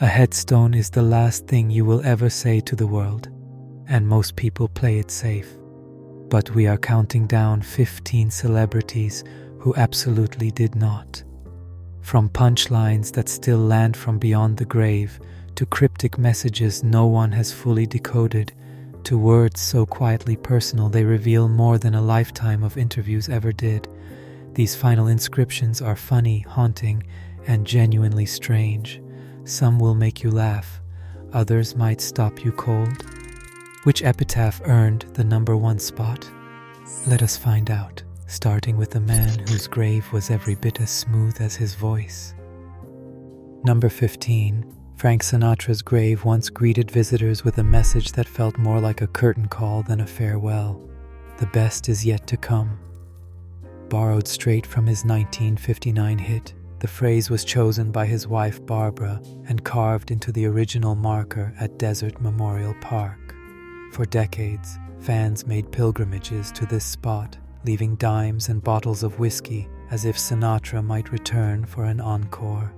A headstone is the last thing you will ever say to the world, and most people play it safe. But we are counting down 15 celebrities who absolutely did not. From punchlines that still land from beyond the grave, to cryptic messages no one has fully decoded, to words so quietly personal they reveal more than a lifetime of interviews ever did. These final inscriptions are funny, haunting, and genuinely strange. Some will make you laugh, others might stop you cold. Which epitaph earned the #1 spot? Let us find out, starting with the man whose grave was every bit as smooth as his voice. Number 15. Frank Sinatra's grave once greeted visitors with a message that felt more like a curtain call than a farewell. The best is yet to come. Borrowed straight from his 1959 hit, the phrase was chosen by his wife Barbara and carved into the original marker at Desert Memorial Park. For decades, fans made pilgrimages to this spot, leaving dimes and bottles of whiskey as if Sinatra might return for an encore.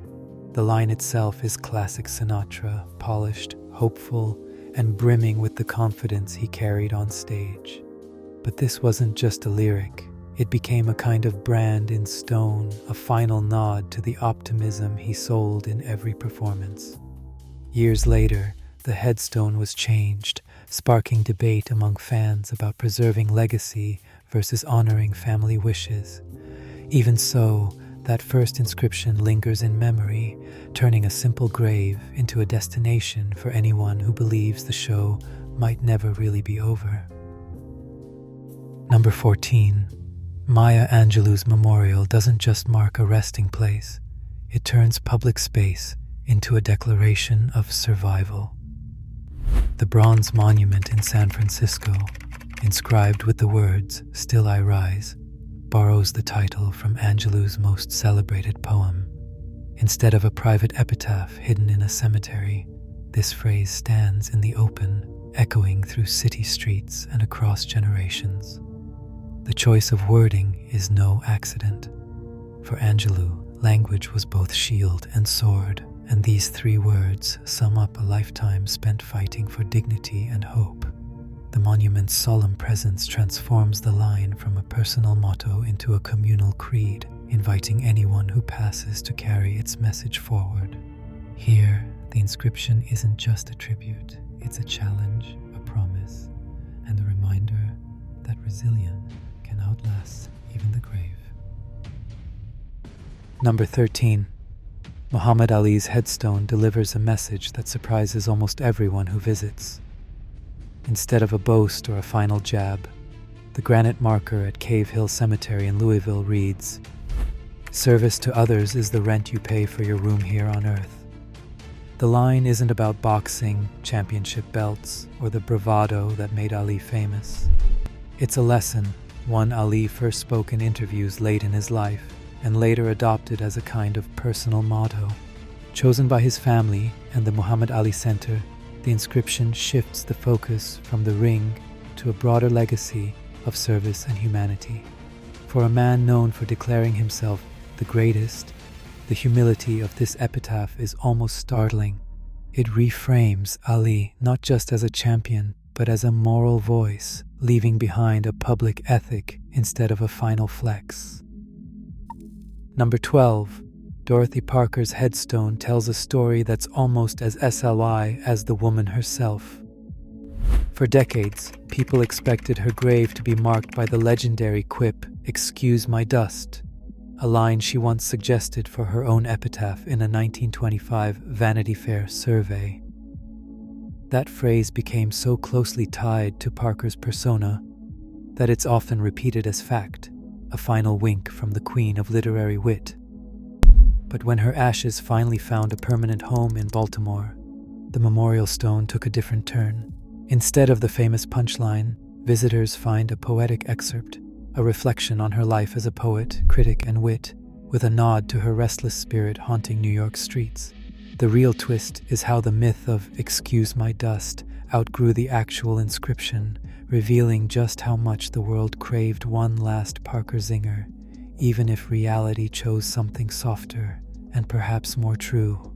The line itself is classic Sinatra, polished, hopeful, and brimming with the confidence he carried on stage. But this wasn't just a lyric. It became a kind of brand in stone, a final nod to the optimism he sold in every performance. Years later, the headstone was changed, sparking debate among fans about preserving legacy versus honoring family wishes. Even so, that first inscription lingers in memory, turning a simple grave into a destination for anyone who believes the show might never really be over. Number 14. Maya Angelou's memorial doesn't just mark a resting place, it turns public space into a declaration of survival. The bronze monument in San Francisco, inscribed with the words, "Still I Rise," borrows the title from Angelou's most celebrated poem. Instead of a private epitaph hidden in a cemetery, this phrase stands in the open, echoing through city streets and across generations. The choice of wording is no accident. For Angelou, language was both shield and sword, and these 3 words sum up a lifetime spent fighting for dignity and hope. The monument's solemn presence transforms the line from a personal motto into a communal creed, inviting anyone who passes to carry its message forward. Here, the inscription isn't just a tribute, it's a challenge, a promise, and a reminder that resilience can outlast even the grave. Number 13. Muhammad Ali's headstone delivers a message that surprises almost everyone who visits. Instead of a boast or a final jab, the granite marker at Cave Hill Cemetery in Louisville reads, "Service to others is the rent you pay for your room here on earth." The line isn't about boxing, championship belts, or the bravado that made Ali famous. It's a lesson, one Ali first spoke in interviews late in his life, and later adopted as a kind of personal motto. Chosen by his family and the Muhammad Ali Center, the inscription shifts the focus from the ring to a broader legacy of service and humanity. For a man known for declaring himself the greatest, the humility of this epitaph is almost startling. It reframes Ali not just as a champion, but as a moral voice, leaving behind a public ethic instead of a final flex. Number 12. Dorothy Parker's headstone tells a story that's almost as SLI as the woman herself. For decades, people expected her grave to be marked by the legendary quip, "Excuse my dust," a line she once suggested for her own epitaph in a 1925 Vanity Fair survey. That phrase became so closely tied to Parker's persona that it's often repeated as fact, a final wink from the queen of literary wit. But when her ashes finally found a permanent home in Baltimore, the memorial stone took a different turn. Instead of the famous punchline, visitors find a poetic excerpt, a reflection on her life as a poet, critic, and wit, with a nod to her restless spirit haunting New York streets. The real twist is how the myth of "Excuse my dust" outgrew the actual inscription, revealing just how much the world craved one last Parker zinger, even if reality chose something softer and perhaps more true.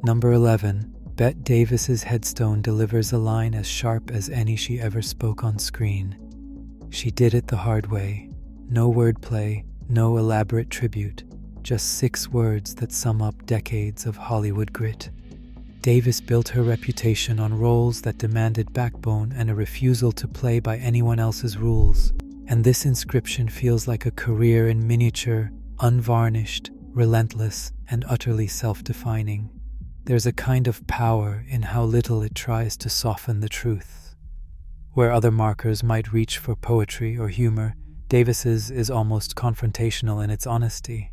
Number 11. Bette Davis's headstone delivers a line as sharp as any she ever spoke on screen. She did it the hard way. No wordplay, no elaborate tribute, just 6 words that sum up decades of Hollywood grit. Davis built her reputation on roles that demanded backbone and a refusal to play by anyone else's rules. And this inscription feels like a career in miniature, unvarnished, relentless, and utterly self-defining. There's a kind of power in how little it tries to soften the truth. Where other markers might reach for poetry or humor, Davis's is almost confrontational in its honesty.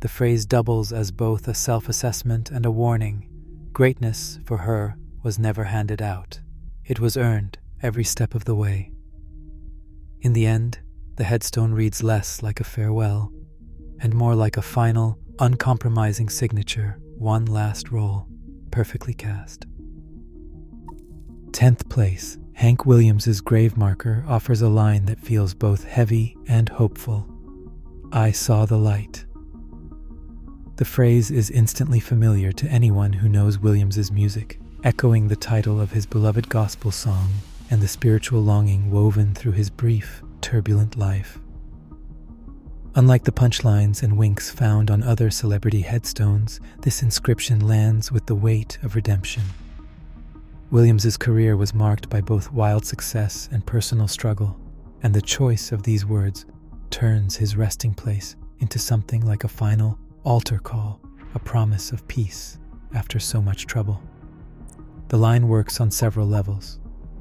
The phrase doubles as both a self-assessment and a warning. Greatness, for her, was never handed out. It was earned every step of the way. In the end, the headstone reads less like a farewell and more like a final, uncompromising signature, one last roll, perfectly cast. 10th place, Hank Williams's grave marker offers a line that feels both heavy and hopeful. I saw the light. The phrase is instantly familiar to anyone who knows Williams's music, echoing the title of his beloved gospel song and the spiritual longing woven through his brief, turbulent life. Unlike the punchlines and winks found on other celebrity headstones, this inscription lands with the weight of redemption. Williams's career was marked by both wild success and personal struggle, and the choice of these words turns his resting place into something like a final altar call, a promise of peace after so much trouble. The line works on several levels.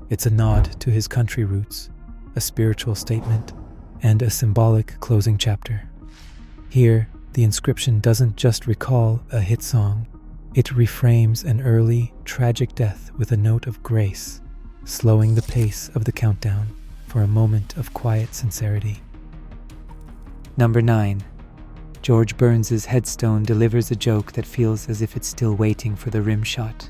It's a nod to his country roots, a spiritual statement, and a symbolic closing chapter. Here, the inscription doesn't just recall a hit song, it reframes an early, tragic death with a note of grace, slowing the pace of the countdown for a moment of quiet sincerity. Number 9. George Burns's headstone delivers a joke that feels as if it's still waiting for the rim shot.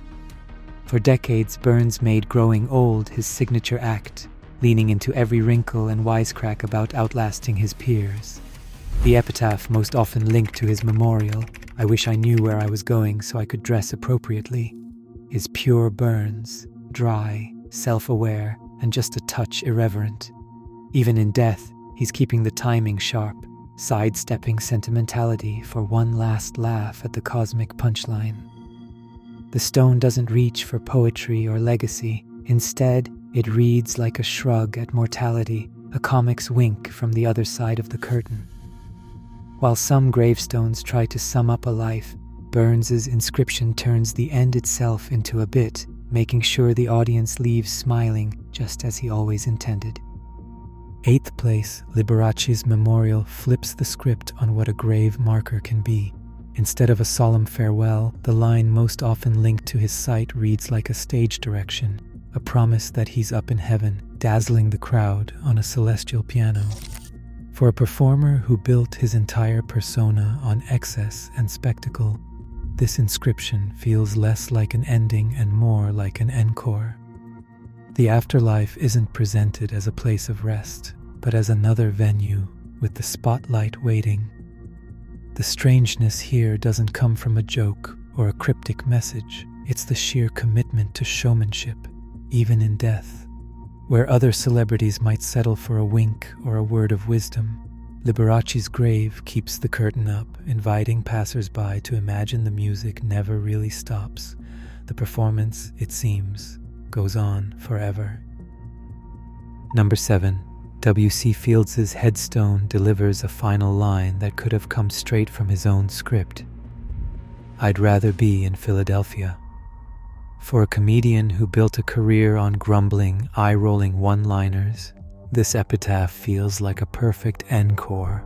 For decades, Burns made growing old his signature act, leaning into every wrinkle and wisecrack about outlasting his peers. The epitaph most often linked to his memorial, "I wish I knew where I was going so I could dress appropriately," is pure Burns, dry, self-aware, and just a touch irreverent. Even in death, he's keeping the timing sharp, sidestepping sentimentality for one last laugh at the cosmic punchline. The stone doesn't reach for poetry or legacy. Instead, it reads like a shrug at mortality, a comic's wink from the other side of the curtain. While some gravestones try to sum up a life, Burns's inscription turns the end itself into a bit, making sure the audience leaves smiling just as he always intended. 8th place, Liberace's memorial flips the script on what a grave marker can be. Instead of a solemn farewell, the line most often linked to his site reads like a stage direction, a promise that he's up in heaven, dazzling the crowd on a celestial piano. For a performer who built his entire persona on excess and spectacle, this inscription feels less like an ending and more like an encore. The afterlife isn't presented as a place of rest, but as another venue with the spotlight waiting. The strangeness here doesn't come from a joke or a cryptic message. It's the sheer commitment to showmanship, even in death. Where other celebrities might settle for a wink or a word of wisdom, Liberace's grave keeps the curtain up, inviting passers-by to imagine the music never really stops. The performance, it seems, goes on forever. Number 7. W.C. Fields' headstone delivers a final line that could have come straight from his own script. I'd rather be in Philadelphia. For a comedian who built a career on grumbling, eye-rolling one-liners, this epitaph feels like a perfect encore.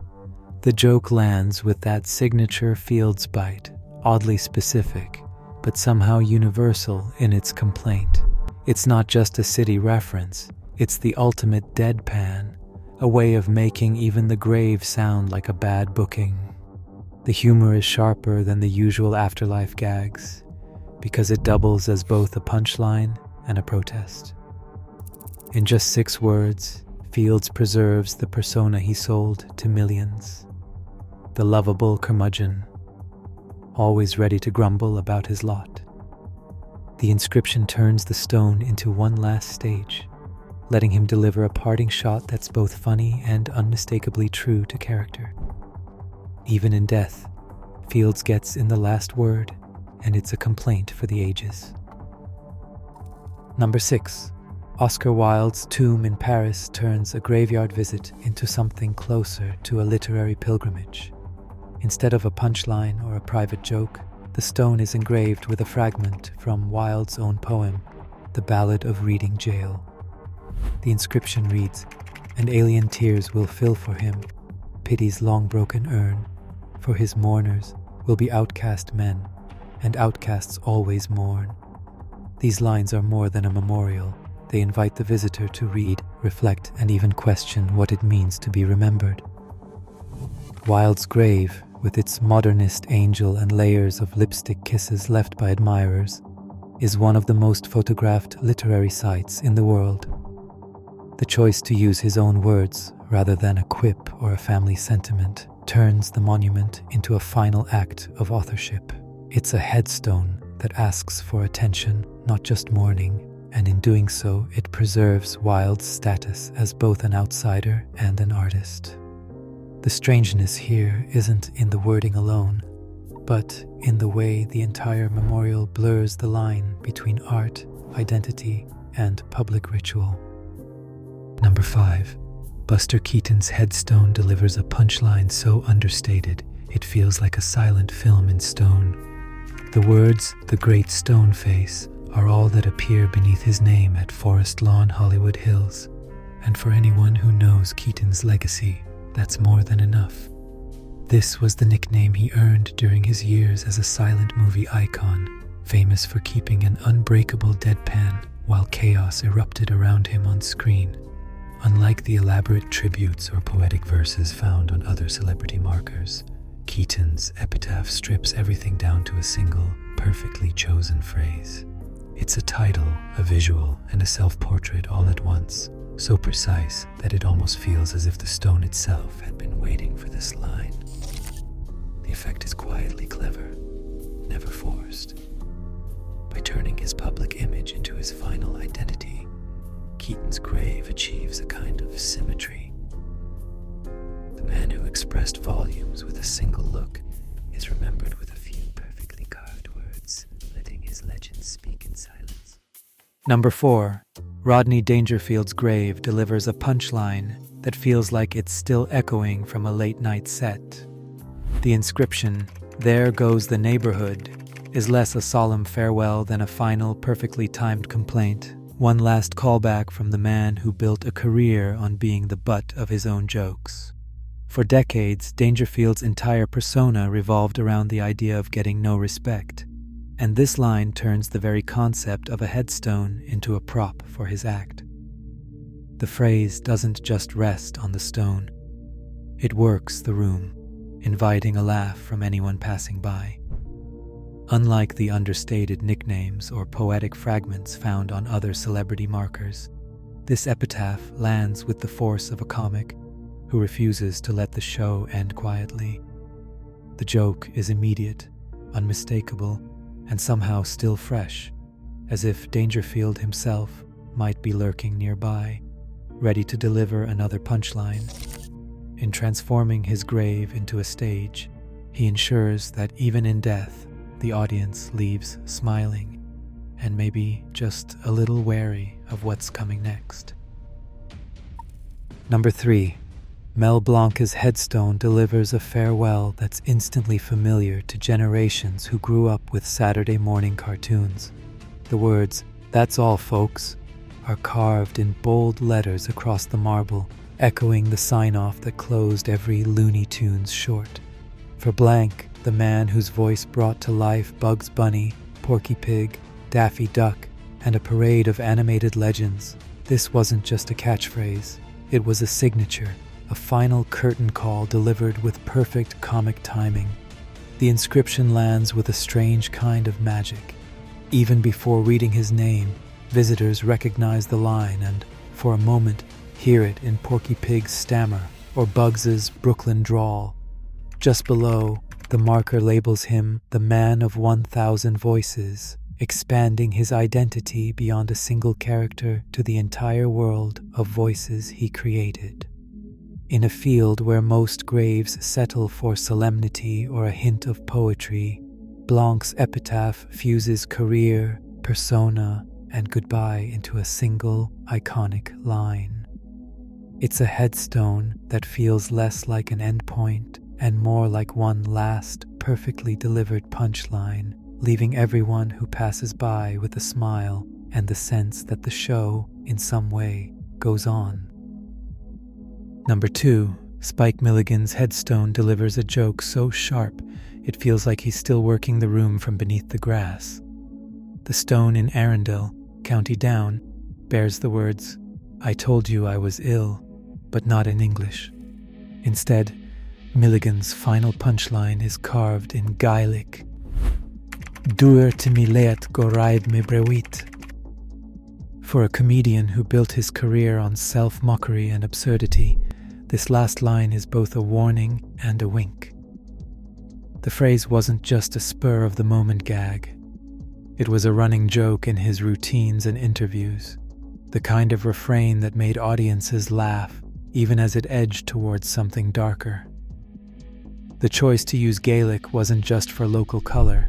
The joke lands with that signature Fields bite, oddly specific, but somehow universal in its complaint. It's not just a city reference, it's the ultimate deadpan, a way of making even the grave sound like a bad booking. The humor is sharper than the usual afterlife gags, because it doubles as both a punchline and a protest. In just 6 words, Fields preserves the persona he sold to millions. The lovable curmudgeon. always ready to grumble about his lot. The inscription turns the stone into one last stage, letting him deliver a parting shot that's both funny and unmistakably true to character. Even in death, Fields gets in the last word, and it's a complaint for the ages. Number 6. Oscar Wilde's tomb in Paris turns a graveyard visit into something closer to a literary pilgrimage. Instead of a punchline or a private joke, the stone is engraved with a fragment from Wilde's own poem, The Ballad of Reading Gaol. The inscription reads, "And alien tears will fill for him pity's long-broken urn, for his mourners will be outcast men, and outcasts always mourn." These lines are more than a memorial. They invite the visitor to read, reflect, and even question what it means to be remembered. Wilde's grave, with its modernist angel and layers of lipstick kisses left by admirers, is one of the most photographed literary sites in the world. The choice to use his own words rather than a quip or a family sentiment turns the monument into a final act of authorship. It's a headstone that asks for attention, not just mourning, and in doing so, it preserves Wilde's status as both an outsider and an artist. The strangeness here isn't in the wording alone, but in the way the entire memorial blurs the line between art, identity, and public ritual. Number 5. Buster Keaton's headstone delivers a punchline so understated, it feels like a silent film in stone. The words, "The Great Stone Face," are all that appear beneath his name at Forest Lawn Hollywood Hills. And for anyone who knows Keaton's legacy, that's more than enough. This was the nickname he earned during his years as a silent movie icon, famous for keeping an unbreakable deadpan while chaos erupted around him on screen. Unlike the elaborate tributes or poetic verses found on other celebrity markers, Keaton's epitaph strips everything down to a single, perfectly chosen phrase. It's a title, a visual, and a self-portrait all at once, so precise that it almost feels as if the stone itself had been waiting for this line. The effect is quietly clever, never forced. By turning his public image into his final identity, Keaton's grave achieves a kind of symmetry. The man who expressed volumes with a single look is remembered with a few perfectly carved words, letting his legend speak in silence. Number 4. Rodney Dangerfield's grave delivers a punchline that feels like it's still echoing from a late-night set. The inscription, "There goes the neighborhood," is less a solemn farewell than a final, perfectly timed complaint. One last callback from the man who built a career on being the butt of his own jokes. For decades, Dangerfield's entire persona revolved around the idea of getting no respect, and this line turns the very concept of a headstone into a prop for his act. The phrase doesn't just rest on the stone. It works the room, inviting a laugh from anyone passing by. Unlike the understated nicknames or poetic fragments found on other celebrity markers, this epitaph lands with the force of a comic who refuses to let the show end quietly. The joke is immediate, unmistakable, and somehow still fresh, as if Dangerfield himself might be lurking nearby, ready to deliver another punchline. In transforming his grave into a stage, he ensures that even in death, the audience leaves smiling and maybe just a little wary of what's coming next. Number 3. Mel Blanc's headstone delivers a farewell that's instantly familiar to generations who grew up with Saturday morning cartoons. The words, "That's all, folks," are carved in bold letters across the marble, echoing the sign-off that closed every Looney Tunes short. For Blank, the man whose voice brought to life Bugs Bunny, Porky Pig, Daffy Duck, and a parade of animated legends, this wasn't just a catchphrase. It was a signature, a final curtain call delivered with perfect comic timing. The inscription lands with a strange kind of magic. Even before reading his name, visitors recognize the line and, for a moment, hear it in Porky Pig's stammer or Bugs's Brooklyn drawl. Just below, The marker labels him the man of 1,000 voices, expanding his identity beyond a single character to the entire world of voices he created. In a field where most graves settle for solemnity or a hint of poetry, Blanc's epitaph fuses career, persona, and goodbye into a single, iconic line. It's a headstone that feels less like an endpoint and more like one last, perfectly delivered punchline, leaving everyone who passes by with a smile and the sense that the show, in some way, goes on. Number 2, Spike Milligan's headstone delivers a joke so sharp it feels like he's still working the room from beneath the grass. The stone in Arundel, County Down, bears the words, "I told you I was ill," but not in English. Instead, Milligan's final punchline is carved in Gaelic. Dúir to mi leat go raibh me brewit. For a comedian who built his career on self-mockery and absurdity, this last line is both a warning and a wink. The phrase wasn't just a spur-of-the-moment gag. It was a running joke in his routines and interviews, the kind of refrain that made audiences laugh, even as it edged towards something darker. The choice to use Gaelic wasn't just for local color.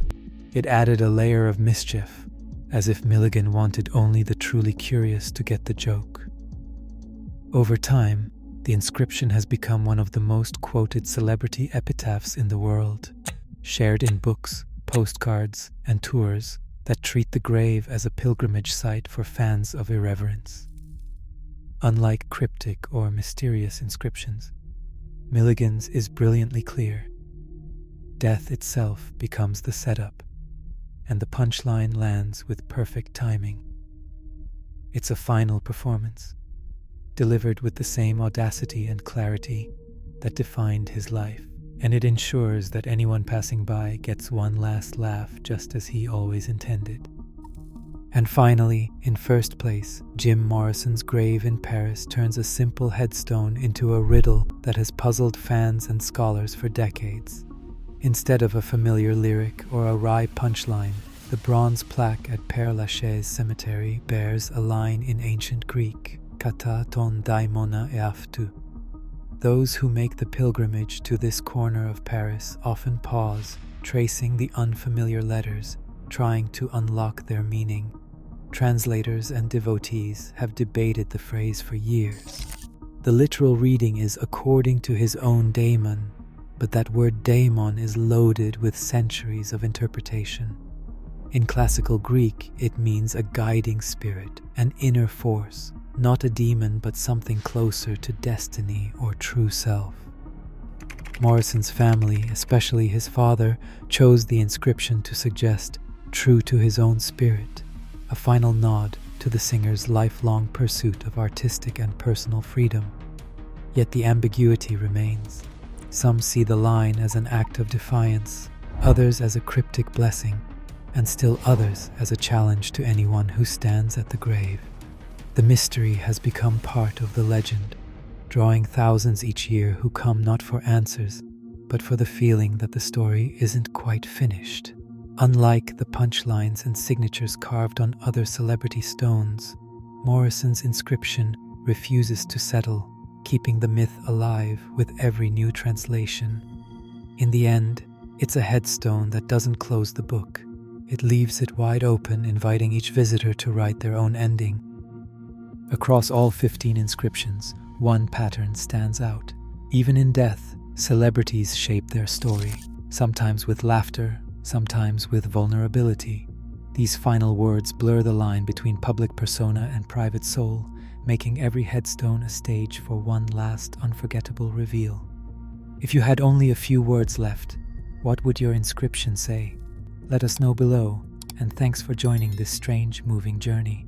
It added a layer of mischief, as if Milligan wanted only the truly curious to get the joke. Over time, the inscription has become one of the most quoted celebrity epitaphs in the world, shared in books, postcards, and tours that treat the grave as a pilgrimage site for fans of irreverence. Unlike cryptic or mysterious inscriptions, Milligan's is brilliantly clear. Death itself becomes the setup, and the punchline lands with perfect timing. It's a final performance, delivered with the same audacity and clarity that defined his life, and it ensures that anyone passing by gets one last laugh just as he always intended. And finally, in first place, Jim Morrison's grave in Paris turns a simple headstone into a riddle that has puzzled fans and scholars for decades. Instead of a familiar lyric or a wry punchline, the bronze plaque at Père Lachaise Cemetery bears a line in ancient Greek, "Kata ton daimona eaftu." Those who make the pilgrimage to this corner of Paris often pause, tracing the unfamiliar letters, trying to unlock their meaning. Translators and devotees have debated the phrase for years. The literal reading is "according to his own daemon," but that word daemon is loaded with centuries of interpretation. In classical Greek, it means a guiding spirit, an inner force, not a demon but something closer to destiny or true self. Morrison's family, especially his father, chose the inscription to suggest true to his own spirit, a final nod to the singer's lifelong pursuit of artistic and personal freedom. Yet the ambiguity remains. Some see the line as an act of defiance, others as a cryptic blessing, and still others as a challenge to anyone who stands at the grave. The mystery has become part of the legend, drawing thousands each year who come not for answers, but for the feeling that the story isn't quite finished. Unlike the punchlines and signatures carved on other celebrity stones, Morrison's inscription refuses to settle, keeping the myth alive with every new translation. In the end, it's a headstone that doesn't close the book. It leaves it wide open, inviting each visitor to write their own ending. Across all 15 inscriptions, one pattern stands out. Even in death, celebrities shape their story, sometimes with laughter, sometimes with vulnerability. These final words blur the line between public persona and private soul, making every headstone a stage for one last unforgettable reveal. If you had only a few words left, what would your inscription say? Let us know below, and thanks for joining this strange, moving journey.